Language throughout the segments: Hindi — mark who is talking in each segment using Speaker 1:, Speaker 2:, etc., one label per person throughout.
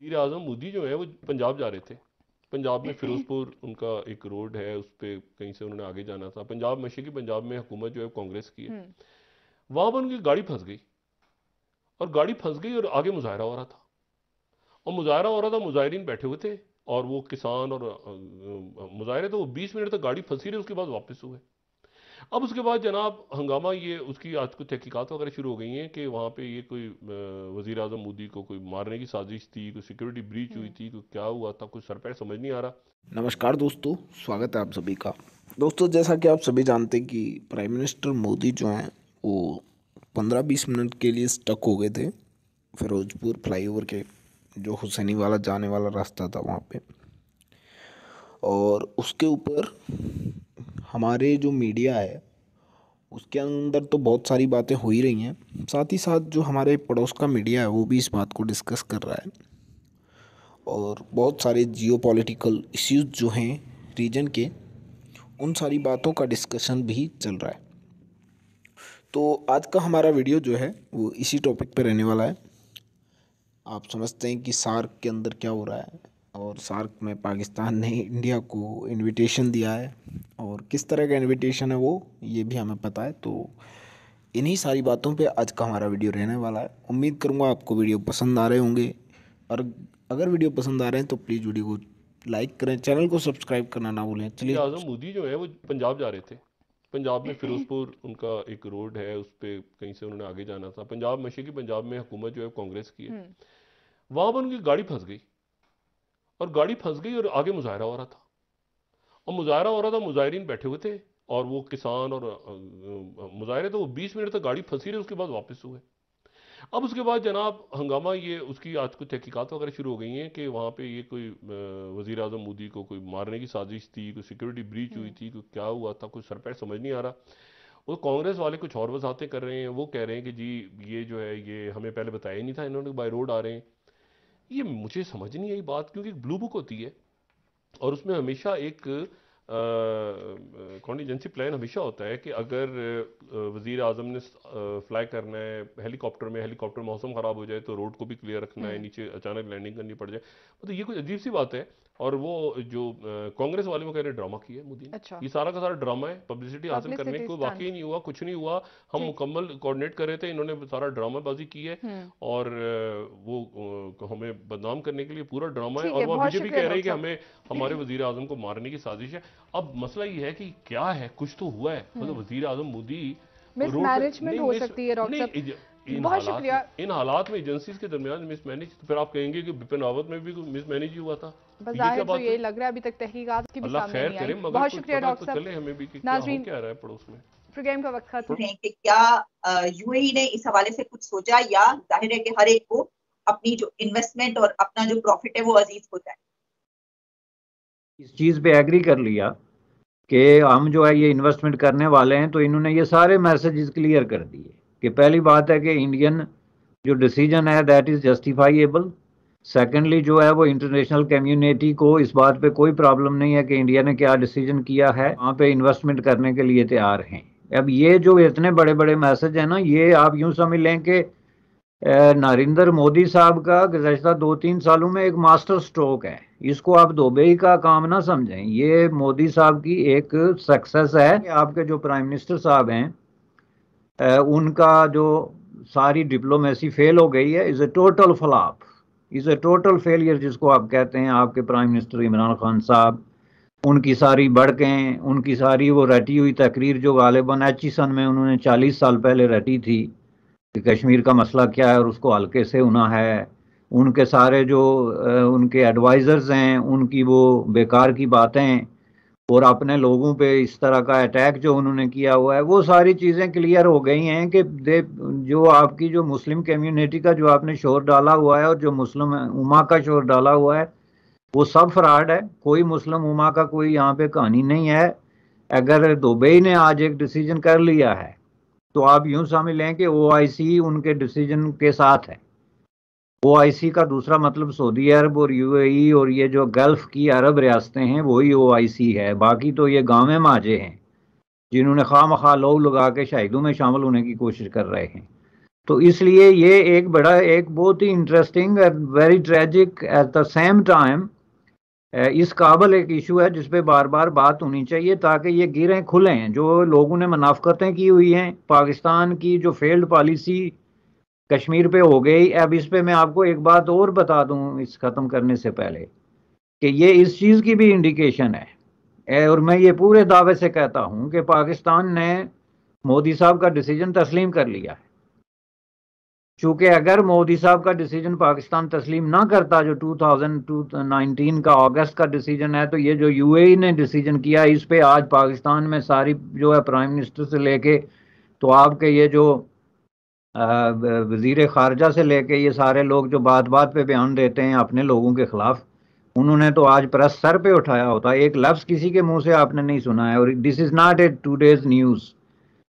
Speaker 1: वज़ीर आज़म मोदी जो है वो पंजाब जा रहे थे। पंजाब में फिरोजपुर उनका एक रोड है, उस पे कहीं से उन्होंने आगे जाना था। पंजाब मशरक़ी पंजाब में हुकूमत जो है कांग्रेस की है।
Speaker 2: हम्म।
Speaker 1: वहां पर उनकी गाड़ी फंस गई, और गाड़ी फंस गई और आगे मुजाहरा हो रहा था। और मुजाहरा हो रहा था, मुजाहिरीन बैठे हुए थे, और वो किसान और मुजाहरे, तो वो 20 मिनट तक गाड़ी फंसी रही, उसके बाद वापस हुए। अब उसके बाद जनाब हंगामा, ये उसकी आज कुछ तहकीकात वगैरह शुरू हो गई हैं कि वहाँ पे ये कोई वज़ीर आज़म मोदी को कोई मारने की साजिश थी, कोई सिक्योरिटी ब्रीच हुई
Speaker 2: हम्म।
Speaker 1: थी, कोई क्या हुआ था, कुछ सर पैर समझ नहीं आ रहा।
Speaker 3: नमस्कार दोस्तों, स्वागत है आप सभी का। दोस्तों, जैसा कि आप सभी जानते हैं कि प्राइम मिनिस्टर मोदी जो हैं वो 15-20 मिनट के लिए स्टक हो गए थे फिरोजपुर फ्लाईओवर के, जो हुसैनी वाला जाने वाला रास्ता था वहाँ पे। और उसके ऊपर हमारे जो मीडिया है उसके अंदर तो बहुत सारी बातें हो ही रही हैं, साथ ही साथ जो हमारे पड़ोस का मीडिया है वो भी इस बात को डिस्कस कर रहा है। और बहुत सारे जियो पॉलिटिकल इश्यूज जो हैं रीजन के, उन सारी बातों का डिस्कशन भी चल रहा है। तो आज का हमारा वीडियो जो है वो इसी टॉपिक पे रहने वाला है। आप समझते हैं कि सार्क के अंदर क्या हो रहा है, और सार्क में पाकिस्तान ने इंडिया को इनविटेशन दिया है, और किस तरह का इनविटेशन है वो ये भी हमें पता है। तो इन्हीं सारी बातों पे आज का हमारा वीडियो रहने वाला है। उम्मीद करूँगा आपको वीडियो पसंद आ रहे होंगे, और अगर वीडियो पसंद आ रहे हैं तो प्लीज़ वीडियो को लाइक करें, चैनल को सब्सक्राइब करना ना भूलें।
Speaker 1: वज़ीर
Speaker 3: चलिए।
Speaker 1: आज़म मोदी जो है वो पंजाब जा रहे थे। पंजाब में फिरोजपुर उनका एक रोड है, उस पे कहीं से उन्होंने आगे जाना था। पंजाब मशरक़ी पंजाब में हुकूमत जो है कांग्रेस की है।
Speaker 2: हम्म।
Speaker 1: वहां पर उनकी गाड़ी फंस गई, और गाड़ी फंस गई और आगे मुजाहरा हो रहा था। और मुजाहरा हो रहा था, मुजाहिरीन बैठे हुए थे, और वो किसान और मुजाहरे, तो वो 20 मिनट तक गाड़ी फंसी रही, उसके बाद वापस हुए। अब उसके बाद जनाब हंगामा, ये उसकी आज कुछ तहकीकात वगैरह शुरू हो गई हैं कि वहाँ पे ये कोई वज़ीर आज़म मोदी को कोई मारने की साजिश थी, कोई सिक्योरिटी ब्रीच हुई
Speaker 2: हम्म।
Speaker 1: थी, कोई क्या हुआ था, कुछ सर पैर समझ नहीं आ रहा। वो कांग्रेस वाले कुछ और वजाहतें कर रहे हैं। वो कह रहे हैं कि जी ये जो है ये हमें पहले बताया ही नहीं था, इन्होंने बाय रोड आ रहे हैं। ये मुझे समझ नहीं आई बात, क्योंकि ब्लू बुक होती है, और उसमें हमेशा एक कॉन्टीजेंसी प्लान हमेशा होता है कि अगर वज़ीर आज़म ने फ्लाई करना है हेलीकॉप्टर में, हेलीकॉप्टर मौसम ख़राब हो जाए तो रोड को भी क्लियर रखना है,
Speaker 2: हम्म।
Speaker 1: नीचे अचानक लैंडिंग करनी पड़ जाए। मतलब ये कुछ अजीब सी बात है। और वो जो कांग्रेस वाले वो कह रहे हैं ड्रामा किया है मोदी ने,
Speaker 2: अच्छा।
Speaker 1: ये सारा का सारा ड्रामा है, पब्लिसिटी हासिल करने
Speaker 2: पब्लिसिटी
Speaker 1: को, वाकई
Speaker 2: स्टंट।
Speaker 1: ही नहीं हुआ, कुछ नहीं हुआ। हम
Speaker 2: ठीक।
Speaker 1: मुकम्मल कोऑर्डिनेट कर रहे थे, इन्होंने सारा ड्रामाबाजी की है।
Speaker 2: हम्म।
Speaker 1: और वो हमें बदनाम करने के लिए पूरा ड्रामा है।
Speaker 2: ठीक
Speaker 1: और
Speaker 2: है,
Speaker 1: वहाँ
Speaker 2: बहुत
Speaker 1: बीजेपी
Speaker 2: शुक्रिया
Speaker 1: कह रही है कि
Speaker 2: डॉक्टर
Speaker 1: हमें हमारे
Speaker 2: साहब।
Speaker 1: वजीर आजम को मारने की साजिश है। अब मसला ये है कि क्या है, कुछ तो हुआ है, मतलब
Speaker 2: हम्म।
Speaker 1: वजीर आजम मोदी रोड पे
Speaker 2: मिसमैनेजमेंट
Speaker 1: नहीं
Speaker 2: हो
Speaker 1: मिस
Speaker 2: सकती है डॉक्टर
Speaker 1: नहीं
Speaker 2: साहब,
Speaker 1: इन
Speaker 2: बहुत
Speaker 1: हालात में,
Speaker 2: शुक्रिया।
Speaker 1: इन हालात में एजेंसीज के दरमियान मिसमैनेज, तो फिर आप कहेंगे कि बिपिन रावत में भी मिसमैनेज ही हुआ था। ये क्या
Speaker 2: बज़ाहिर तो
Speaker 1: बात
Speaker 2: यही
Speaker 1: हुई?
Speaker 2: लग रहा है, अभी तक तहकीकात की भी
Speaker 1: अल्लाह
Speaker 2: सामने
Speaker 1: खैर
Speaker 2: नहीं
Speaker 1: करे,
Speaker 2: आई।
Speaker 1: मगर
Speaker 2: बहुत
Speaker 1: कुछ
Speaker 2: शुक्रिया
Speaker 1: पता
Speaker 2: डॉक्टर
Speaker 1: तो
Speaker 2: साहब।
Speaker 1: चले हमें भी कि क्या हो
Speaker 2: नाजरीन,
Speaker 1: क्या रहा है पड़ोस में।
Speaker 2: प्रोग्राम का वक्त खत्म।
Speaker 4: हैं कि क्या यूएई ने इस हवाले से कुछ सोचा, या जाहिर है कि हर एक को अपनी जो इन्वेस्टमेंट और अपना जो प्रॉफिट है वो अजीज होता है।
Speaker 5: इस चीज़ पे एग्री कर लिया कि हम जो है ये इन्वेस्टमेंट करने वाले हैं, तो इन्होंने ये सारे मैसेजेस क्लियर कर दिए कि पहली बात है कि इंडियन जो डिसीजन है दैट इज़ जस्टिफाइएबल। सेकेंडली जो है वो इंटरनेशनल कम्युनिटी को इस बात पे कोई प्रॉब्लम नहीं है कि इंडिया ने क्या डिसीजन किया है, वहाँ पे इन्वेस्टमेंट करने के लिए तैयार हैं। अब ये जो इतने बड़े बड़े मैसेज हैं ना, ये आप यूँ समझ लें कि नरेंद्र मोदी साहब का गुज़श्ता 2-3 सालों में एक मास्टर स्ट्रोक है। इसको आप दुबई का काम ना समझें, ये मोदी साहब की एक सक्सेस है। आपके जो प्राइम मिनिस्टर साहब हैं, उनका जो सारी डिप्लोमेसी फेल हो गई है, is a total flop, is a total failure जिसको आप कहते हैं। आपके प्राइम मिनिस्टर इमरान खान साहब, उनकी सारी बढ़कें, उनकी सारी वो रटी हुई तकरीर जो गालिबन एचिसन में उन्होंने 40 साल पहले रटी थी कि कश्मीर का मसला क्या है और उसको हल्के से होना है, उनके सारे जो उनके एडवाइज़र्स हैं उनकी वो बेकार की बातें, और अपने लोगों पे इस तरह का अटैक जो उन्होंने किया हुआ है, वो सारी चीज़ें क्लियर हो गई हैं कि जो आपकी जो मुस्लिम कम्युनिटी का जो आपने शोर डाला हुआ है और जो मुस्लिम उमा का शोर डाला हुआ है, वो सब फ्रॉड है। कोई मुस्लिम उमा का कोई यहाँ पे कहानी नहीं है। अगर दुबई ने आज एक डिसीजन कर लिया है, तो आप यूं समझ लें कि ओआईसी उनके डिसीजन के साथ है। ओआईसी का दूसरा मतलब सऊदी अरब और यूएई और ये जो गल्फ की अरब रियासतें हैं वही ओआईसी है। बाकी तो ये गांवे माजे हैं जिन्होंने खामखा लोग लगा के शहीदों में शामिल होने की कोशिश कर रहे हैं। तो इसलिए ये एक बहुत ही इंटरेस्टिंग और very tragic at the same time इस काबल एक इशू है जिस पे बार बार बात होनी चाहिए, ताकि ये गिरें खुलें जो लोगों ने मुनाफकतें की हुई हैं, पाकिस्तान की जो फेल्ड पॉलिसी कश्मीर पे हो गई। अब इस पे मैं आपको एक बात और बता दूं इस खत्म करने से पहले, कि ये इस चीज़ की भी इंडिकेशन है, और मैं ये पूरे दावे से कहता हूं कि पाकिस्तान ने मोदी साहब का डिसीजन तस्लीम कर लिया है। चूंकि अगर मोदी साहब का डिसीजन पाकिस्तान तस्लीम ना करता, जो 2019 का अगस्त का डिसीजन है, तो ये जो यूएई ने डिसीजन किया इस पे आज पाकिस्तान में सारी जो है प्राइम मिनिस्टर से लेके तो आपके ये जो वजीर खारजा से लेके ये सारे लोग जो बात बात पे बयान देते हैं अपने लोगों के खिलाफ, उन्होंने तो आज प्रेस सर पे उठाया होता। एक लफ्ज किसी के मुंह से आपने नहीं सुना है। और this is not a 2 days news,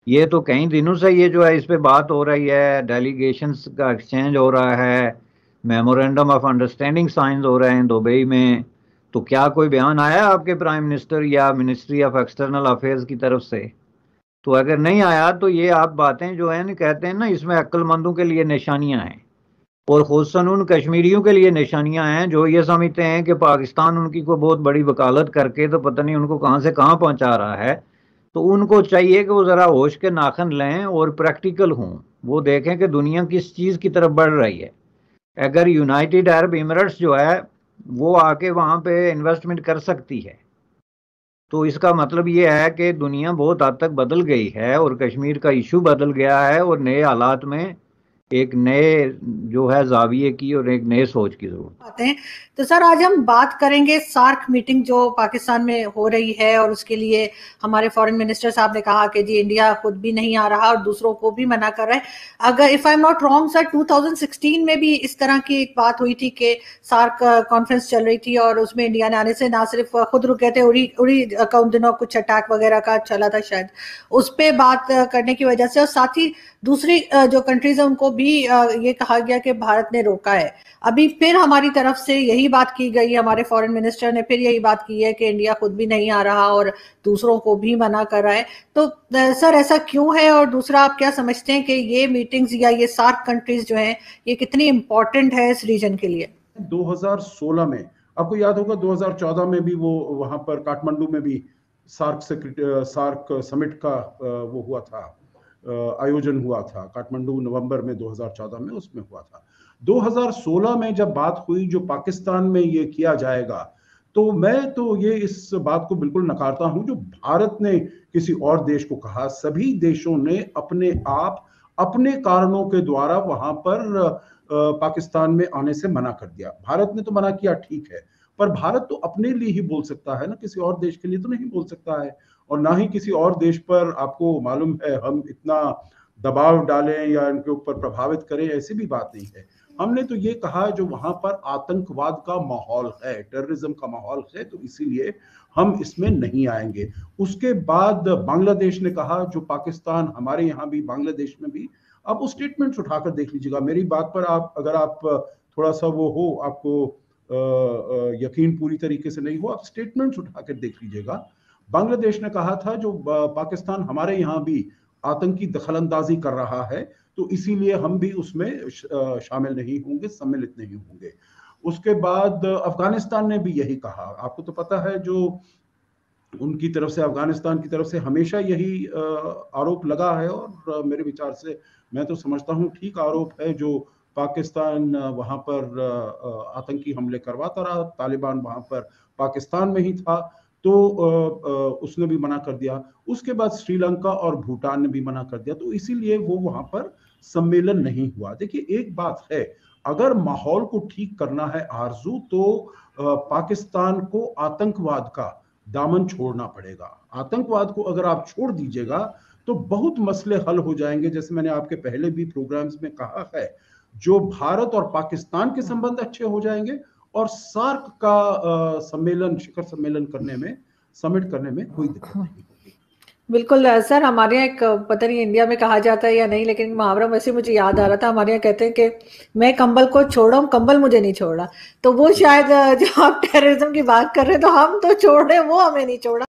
Speaker 5: ये तो कई दिनों से ये जो है इस पे बात हो रही है, डेलीगेशंस का एक्सचेंज हो रहा है, मेमोरेंडम ऑफ अंडरस्टैंडिंग साइन हो रहे हैं दुबई में। तो क्या कोई बयान आया आपके प्राइम मिनिस्टर या मिनिस्ट्री ऑफ एक्सटर्नल अफेयर्स की तरफ से? तो अगर नहीं आया तो ये आप बातें जो है कहते हैं ना, इसमें अक्लमंदों के लिए निशानियां हैं, और खुसूसन उन कश्मीरियों के लिए निशानियां हैं जो ये समझते हैं कि पाकिस्तान उनकी को बहुत बड़ी वकालत करके तो पता नहीं उनको कहां से कहां पहुंचा रहा है। तो उनको चाहिए कि वो ज़रा होश के नाखन लें और प्रैक्टिकल हों, वो देखें कि दुनिया किस चीज़ की तरफ बढ़ रही है। अगर यूनाइटेड अरब एमिरेट्स जो है वो आके वहाँ पे इन्वेस्टमेंट कर सकती है, तो इसका मतलब ये है कि दुनिया बहुत हद तक बदल गई है और कश्मीर का इशू बदल गया है, और नए हालात में एक नए जो है जाविये की और एक नए सोच की जरूरत
Speaker 6: आते हैं। तो सर आज हम बात करेंगे सार्क मीटिंग जो पाकिस्तान में हो रही है, और उसके लिए हमारे फॉरेन मिनिस्टर साहब ने कहा कि जी इंडिया खुद भी नहीं आ रहा और दूसरों को भी मना कर रहा है। अगर if I am not wrong sir, 2016 में भी इस तरह की एक बात हुई थी कि सार्क कॉन्फ्रेंस चल रही थी और उसमें इंडिया ने आने से ना सिर्फ खुद रुके थे, उड़ी का उन दिनों कुछ अटैक वगैरह का चला था शायद, उस पर बात करने की वजह से, और साथ ही दूसरी जो कंट्रीज है उनको भी ये कहा गया कि भारत ने रोका है। अभी फिर हमारी तरफ से यही बात की गई, हमारे फॉरेन मिनिस्टर ने फिर यही बात की है कि इंडिया खुद भी नहीं आ रहा और दूसरों को भी मना कर रहा है। तो सर ऐसा क्यों है, और दूसरा आप क्या समझते हैं कि ये मीटिंग्स या ये सार्क कंट्रीज जो हैं ये कितनी इंपॉर्टेंट है इस रीजन के लिए?
Speaker 7: 2016 में आपको याद होगा, 2014 में भी वो वहां पर काठमांडू में भी सार्क समिट का वो हुआ था, आयोजन हुआ था काठमांडू नवंबर में 2014 में, उसमें हुआ था। 2016 में जब बात हुई जो पाकिस्तान में ये किया जाएगा, तो मैं तो ये इस बात को बिल्कुल नकारता हूं जो भारत ने किसी और देश को कहा। सभी देशों ने अपने आप अपने कारणों के द्वारा वहां पर पाकिस्तान में आने से मना कर दिया। भारत ने तो मना किया, ठीक है, पर भारत तो अपने लिए ही बोल सकता है ना, किसी और देश के लिए तो नहीं बोल सकता है। और ना ही किसी और देश पर, आपको मालूम है, हम इतना दबाव डालें या इनके ऊपर प्रभावित करें, ऐसी भी बात नहीं है। हमने तो ये कहा जो वहां पर आतंकवाद का माहौल है, टेररिज्म का माहौल है, तो इसीलिए हम इसमें नहीं आएंगे। उसके बाद बांग्लादेश ने कहा, जो पाकिस्तान, हमारे यहाँ भी बांग्लादेश में भी, आप उस स्टेटमेंट्स उठाकर देख लीजिएगा। मेरी बात पर आप, अगर आप थोड़ा सा वो हो, आपको यकीन पूरी तरीके से नहीं हो, आप स्टेटमेंट्स उठाकर देख लीजिएगा। बांग्लादेश ने कहा था जो पाकिस्तान हमारे यहाँ भी आतंकी दखलंदाजी कर रहा है, तो इसीलिए हम भी उसमें शामिल नहीं होंगे, सम्मिलित नहीं होंगे। उसके बाद अफगानिस्तान ने भी यही कहा। आपको तो पता है जो उनकी तरफ से, अफगानिस्तान की तरफ से हमेशा यही आरोप लगा है, और मेरे विचार से मैं तो समझता हूँ ठीक आरोप है, जो पाकिस्तान वहां पर आतंकी हमले करवाता रहा, तालिबान वहां पर पाकिस्तान में ही था, तो उसने भी मना कर दिया। उसके बाद श्रीलंका और भूटान ने भी मना कर दिया, तो इसीलिए वो वहां पर सम्मेलन नहीं हुआ। देखिए एक बात है, अगर माहौल को ठीक करना है आरजू, तो पाकिस्तान को आतंकवाद का दामन छोड़ना पड़ेगा। आतंकवाद को अगर आप छोड़ दीजिएगा तो बहुत मसले हल हो जाएंगे। जैसे मैंने आपके पहले भी प्रोग्राम्स में कहा है, जो भारत और पाकिस्तान के संबंध अच्छे हो जाएंगे, और सार्क का सम्मेलन, शिखर सम्मेलन करने में, समिट करने में कोई दिक्कत नहीं होगी।
Speaker 6: बिल्कुल सर, हमारे यहाँ एक, पता नहीं इंडिया में कहा जाता है या नहीं, लेकिन मुहावरा वैसे मुझे याद आ रहा था। हमारे यहाँ कहते हैं कि मैं कंबल को छोड़ा हूँ, कंबल मुझे नहीं छोड़ा। तो वो शायद जो आप टेररिज्म की बात कर रहे हैं, तो हम तो छोड़ रहे हैं, वो हमें नहीं छोड़ा।